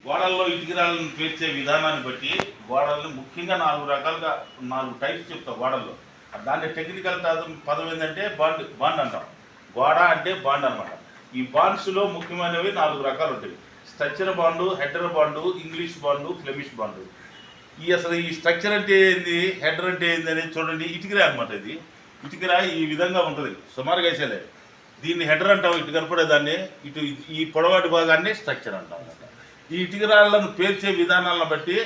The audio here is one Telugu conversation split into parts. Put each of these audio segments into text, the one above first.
గోడల్లో ఇటుకరాలను పేర్చే విధానాన్ని బట్టి గోడల్ని ముఖ్యంగా 4 టైప్స్ చెప్తాం గోడల్లో. దాన్ని టెక్నికల్ పదం ఏంటంటే బాండ్ అంటాం. గోడ అంటే బాండ్ అనమాట. ఈ బాండ్స్లో ముఖ్యమైనవి 4 రకాలు ఉంటాయి. Structure bond, header bond, English bond, Flemish bond. అసలు ఈ స్ట్రక్చర్ అంటే ఏంది, హెడర్ అంటే ఏంది అనేది చూడండి. ఇటుకరా అనమాట. ఇది ఇటుకరా ఈ విధంగా ఉంటుంది, సుమారుగా వేసేలే. దీన్ని హెడర్ అంటాం, ఇటు కనపడేదాన్ని. ఈ పొడవాటి భాగాన్ని స్ట్రక్చర్ అంటాం అనమాట. ఈ ఇటుకరాళ్లను పేర్చే విధానాలను బట్టి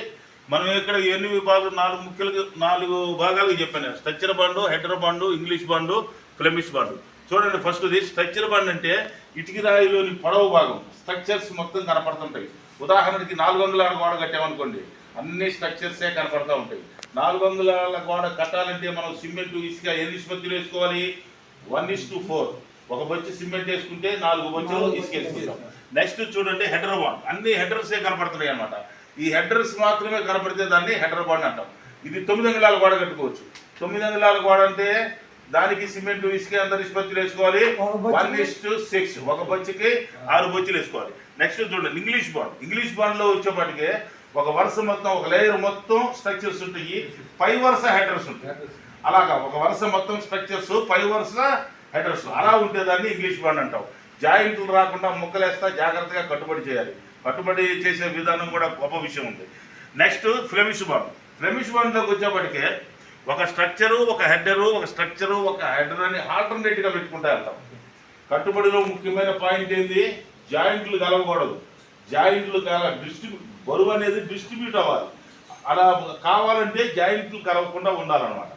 మనం ఇక్కడ ఎన్ని విభాగాలు 4 భాగాలుగా చెప్పాను. Structure bond, header bond, English bond, Flemish bond. చూడండి, ఫస్ట్ది స్ట్రక్చర్ బాండ్ అంటే ఇటుకరాయిలోని పొడవు భాగం, స్ట్రక్చర్స్ మొత్తం కనపడుతుంటాయి. ఉదాహరణకి 400 గోడ కట్టామనుకోండి, అన్ని స్ట్రక్చర్సే కనపడుతూ ఉంటాయి. 400 గోడ కట్టాలంటే మనం సిమెంట్, ఇసుక ఎన్ని నిష్పత్తులు వేసుకోవాలి? 1:4. ఒక బొచ్చు సిమెంట్ వేసుకుంటే 4 బొచ్చులు ఇసుక వేసుకుంటాం. నెక్స్ట్ చూడండి, హెడర్ బాండ్. అన్ని హెడర్సే కనపడుతున్నాయి అనమాట. ఈ హెడర్స్ మాత్రమే కనపడితే దాన్ని హెడర్ బాండ్ అంటాం. ఇది 9 అంగుళాల గోడ కట్టుకోవచ్చు. 9 అంగుళాల గోడ అంటే దానికి సిమెంట్, ఇసుక ఎంత నిష్పత్తులు వేసుకోవాలి? 1:6. ఒక బొచ్చుకి 6 బొచ్చులు వేసుకోవాలి. నెక్స్ట్ చూడండి, ఇంగ్లీష్ బాండ్. ఇంగ్లీష్ బాండ్లో వచ్చేప్పటికే ఒక వరుస మొత్తం, ఒక లేయర్ మొత్తం స్ట్రక్చర్స్ ఉంటాయి, పై వరుస హెడర్స్ ఉంటాయి. అలాగా ఒక వరుస మొత్తం స్ట్రక్చర్స్, పై వరుస హెడర్స్, అలా ఉంటే దాన్ని ఇంగ్లీష్ బాండ్ అంటాం. జాయింట్లు రాకుండా ముక్కలేస్తా జాగ్రత్తగా కట్టుబడి చేయాలి. కట్టుబడి చేసే విధానం కూడా గొప్ప విషయం ఉంది. Next Flemish bond. ఫ్లెమిష్ బాండ్లోకి వచ్చేప్పటికే ఒక స్ట్రక్చరు, ఒక హెడరు, ఒక స్ట్రక్చరు, ఒక హెడర్ అని ఆల్టర్నేట్గా పెట్టుకుంటా వెళ్తాం. కట్టుబడిలో ముఖ్యమైన పాయింట్ ఏంది? జాయింట్లు కలవకూడదు. జాయింట్లు బరువు అనేది డిస్ట్రిబ్యూట్ అవ్వాలి. అలా కావాలంటే జాయింట్లు కలవకుండా ఉండాలన్నమాట.